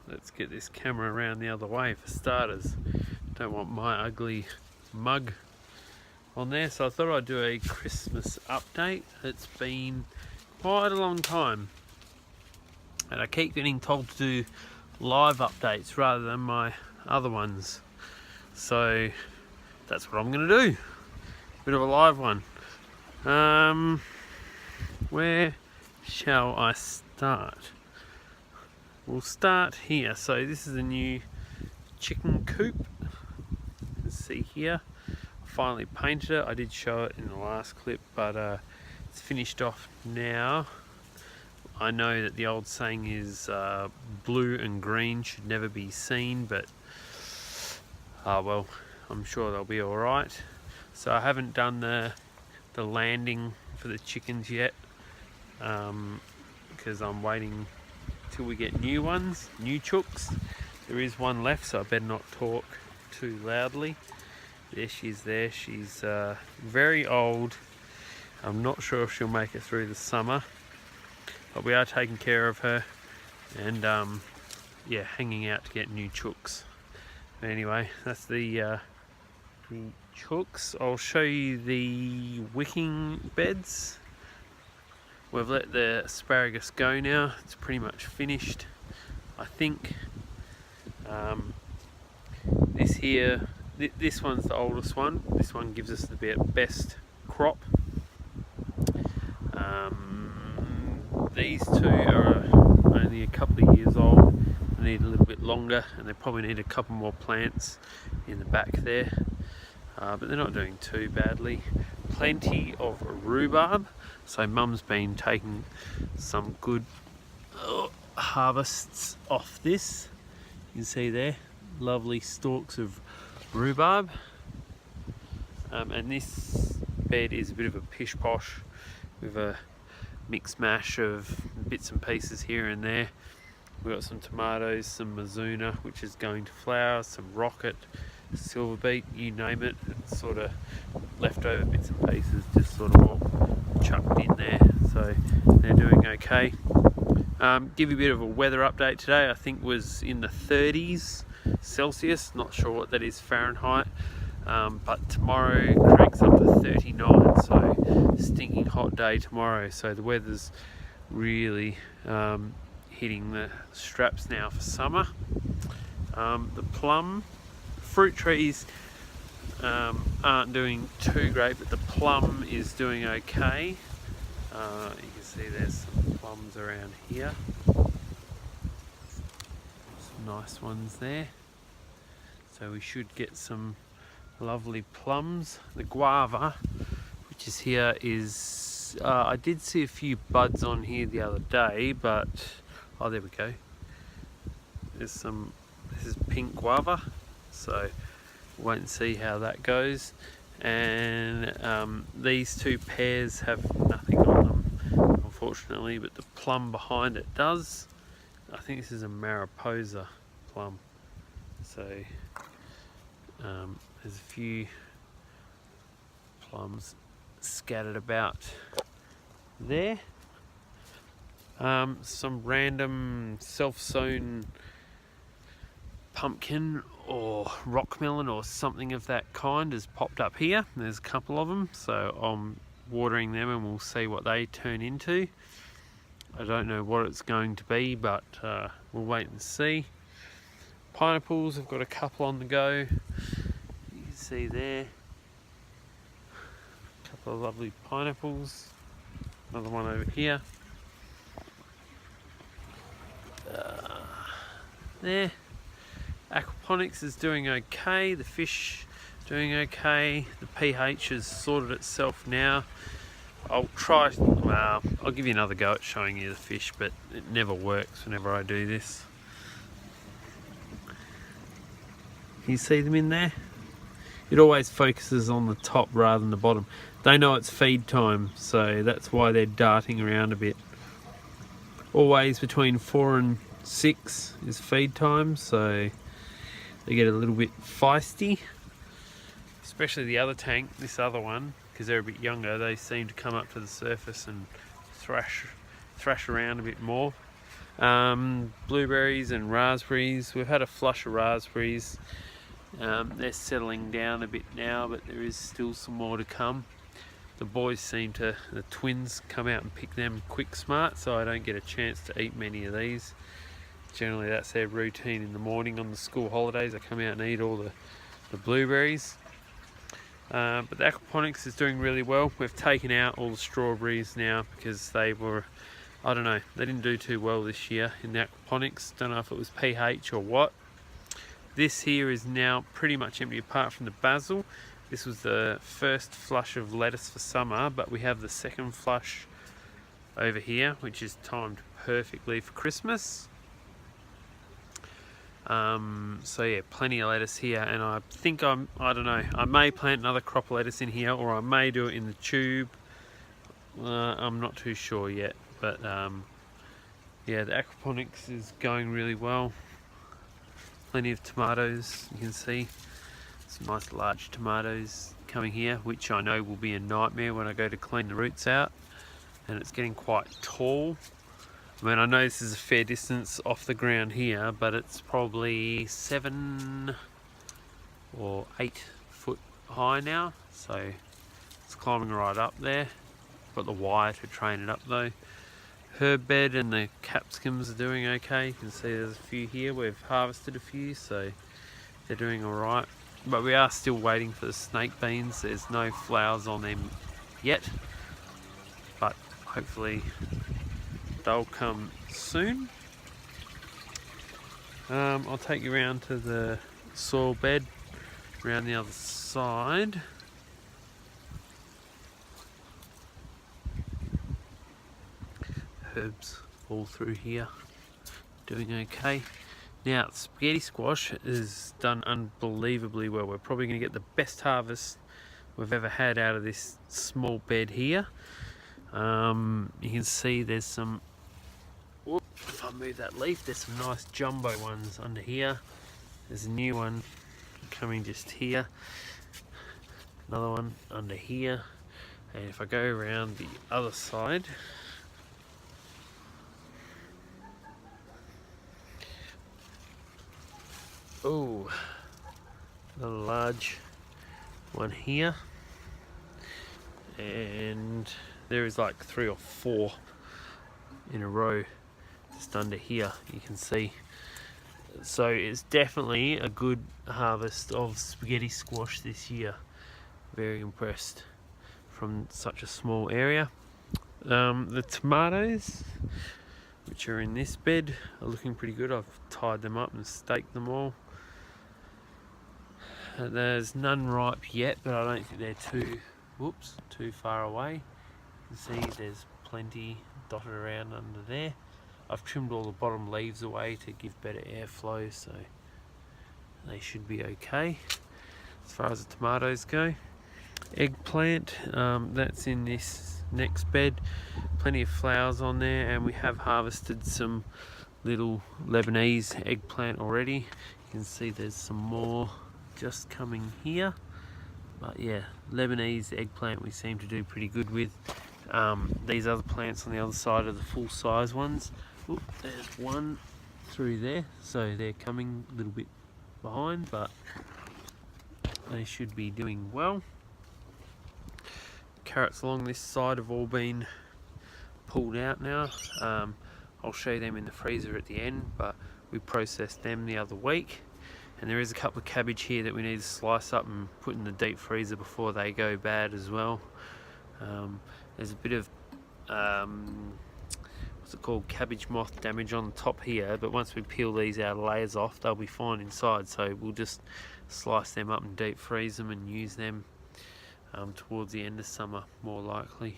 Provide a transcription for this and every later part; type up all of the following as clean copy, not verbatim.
let's get this camera around the other way for starters. Don't want my ugly mug on there, so I thought I'd do a Christmas update. It's been quite a long time, and I keep getting told to do live updates rather than my other ones, so that's what I'm going to do. Bit of a live one. Where shall I start? We'll start here. So this is a new chicken coop. You can see here, I finally painted it. I did show it in the last clip, but it's finished off now. I know that the old saying is blue and green should never be seen, but well, I'm sure they'll be all right. So I haven't done the landing for the chickens yet, because I'm waiting till we get new ones, new chooks. There is one left, so I better not talk too loudly. There she is there. She's very old. I'm not sure if she'll make it through the summer, but we are taking care of her and yeah, hanging out to get new chooks. But anyway, that's the chooks. I'll show you the wicking beds. We've let the asparagus go now. It's pretty much finished, I think. This here, this one's the oldest one. This one gives us the best crop. These two are only a couple of years old. They need a little bit longer, and they probably need a couple more plants in the back there. But they're not doing too badly. Plenty of rhubarb. So Mum's been taking some good harvests off this. You can see there, lovely stalks of rhubarb. And this bed is a bit of a pish posh with a mixed mash of bits and pieces here and there. We've got some tomatoes, some mizuna, which is going to flower, some rocket, silver beet, you name it. It's sort of leftover bits and pieces, just sort of all chucked in there. So they're doing okay. Give you a bit of a weather update today. I think was in the 30s Celsius, not sure what that is Fahrenheit, but tomorrow cranks up to 39, so stinking hot day tomorrow. So the weather's really hitting the straps now for summer. The plum fruit trees aren't doing too great, but the plum is doing okay. You can see there's some plums around here, some nice ones there, so we should get some lovely plums. The guava, which is here, is I did see a few buds on here the other day, but oh, there we go. There's some. This is pink guava, so wait and see how that goes. And these two pears have nothing on them, unfortunately, but the plum behind it does. I think this is a Mariposa plum. So there's a few plums scattered about there. Some random self-sown pumpkin or rock melon or something of that kind has popped up here. There's a couple of them, so I'm watering them and we'll see what they turn into. I don't know what it's going to be, but we'll wait and see. Pineapples, I've got a couple on the go. You can see there, a couple of lovely pineapples. Another one over here. There. Aquaponics is doing okay, the fish doing okay, the pH has sorted itself now. I'll give you another go at showing you the fish, but it never works whenever I do this. Can you see them in there? It always focuses on the top rather than the bottom. They know it's feed time, so that's why they're darting around a bit. Always between 4 and 6 is feed time, so they get a little bit feisty, especially the other tank, this other one, because they're a bit younger. They seem to come up to the surface and thrash around a bit more. Blueberries and raspberries. We've had a flush of raspberries. They're settling down a bit now, but there is still some more to come. The boys the twins come out and pick them quick smart, so I don't get a chance to eat many of these. Generally that's their routine in the morning on the school holidays. They come out and eat all the blueberries. But the aquaponics is doing really well. We've taken out all the strawberries now because they were, I don't know, they didn't do too well this year in the aquaponics. Don't know if it was pH or what. This here is now pretty much empty apart from the basil. This was the first flush of lettuce for summer, but we have the second flush over here, which is timed perfectly for Christmas. So yeah, plenty of lettuce here, and I think I don't know, I may plant another crop of lettuce in here, or I may do it in the tube. I'm not too sure yet, but yeah, the aquaponics is going really well. Plenty of tomatoes, you can see some nice large tomatoes coming here, which I know will be a nightmare when I go to clean the roots out, and it's getting quite tall. I mean, I know this is a fair distance off the ground here, but it's probably 7 or 8 foot high now, so it's climbing right up there. Got the wire to train it up though. Herb bed and the capsicums are doing okay. You can see there's a few here. We've harvested a few, so they're doing alright. But we are still waiting for the snake beans. There's no flowers on them yet, but hopefully they'll come soon. I'll take you around to the soil bed around the other side. Herbs all through here, doing okay. Now, spaghetti squash is done unbelievably well. We're probably going to get the best harvest we've ever had out of this small bed here. You can see there's some, if I move that leaf, there's some nice jumbo ones under here. There's a new one coming just here. Another one under here. And if I go around the other side, oh, a large one here, and there is like 3 or 4 in a row just under here, you can see. So it's definitely a good harvest of spaghetti squash this year. Very impressed from such a small area. The tomatoes, which are in this bed, are looking pretty good. I've tied them up and staked them all. There's none ripe yet, but I don't think they're too far away. You can see there's plenty dotted around under there. I've trimmed all the bottom leaves away to give better airflow, so they should be okay as far as the tomatoes go. Eggplant, that's in this next bed. Plenty of flowers on there, and we have harvested some little Lebanese eggplant already. You can see there's some more just coming here, but yeah, Lebanese eggplant we seem to do pretty good with. These other plants on the other side are the full size ones. Oop, there's one through there, so they're coming a little bit behind, but they should be doing well. Carrots along this side have all been pulled out now. I'll show you them in the freezer at the end, but we processed them the other week. And there is a couple of cabbage here that we need to slice up and put in the deep freezer before they go bad as well. There's a bit of what's it called, cabbage moth damage on the top here, but once we peel these outer layers off, they'll be fine inside. So we'll just slice them up and deep freeze them and use them towards the end of summer, more likely.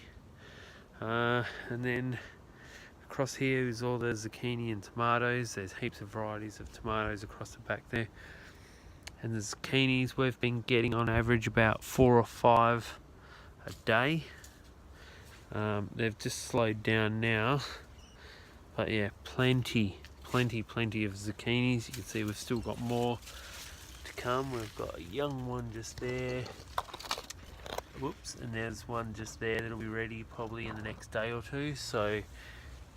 And then across here is all the zucchini and tomatoes. There's heaps of varieties of tomatoes across the back there. And the zucchinis, we've been getting on average about 4 or 5 a day. They've just slowed down now, but yeah, plenty of zucchinis. You can see we've still got more to come. We've got a young one just there. Whoops, and there's one just there that'll be ready probably in the next day or two. So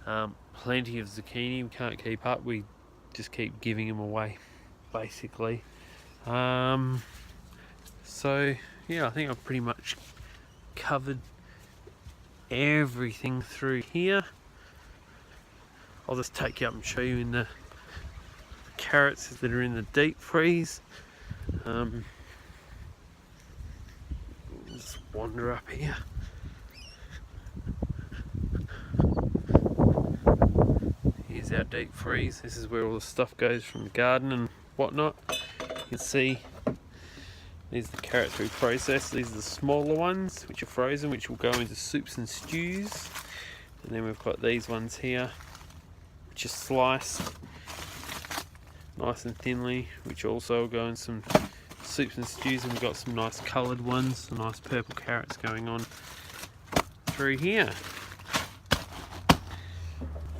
Plenty of zucchini. We can't keep up. We just keep giving them away, basically. So yeah, I think I've pretty much covered everything through here. I'll just take you up and show you in the carrots that are in the deep freeze. Just wander up here. Here's our deep freeze. This is where all the stuff goes from the garden and whatnot. You can see these are the carrots we processed. These are the smaller ones which are frozen, which will go into soups and stews. And then we've got these ones here which are sliced nice and thinly, which also will go in some soups and stews. And we've got some nice coloured ones, some nice purple carrots going on through here.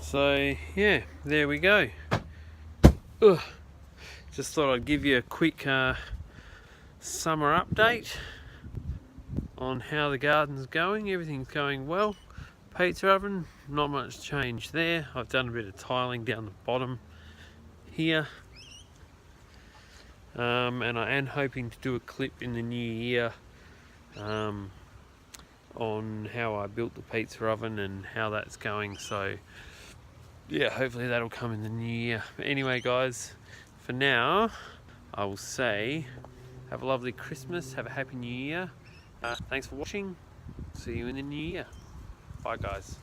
So yeah, there we go. Just thought I'd give you a quick summer update on how the garden's going. Everything's going well. Pizza oven, not much change there. I've done a bit of tiling down the bottom here. And I am hoping to do a clip in the new year on how I built the pizza oven and how that's going. So yeah, hopefully that'll come in the new year. But anyway guys, for now I will say have a lovely Christmas, have a happy new year. Thanks for watching. See you in the new year. Bye guys.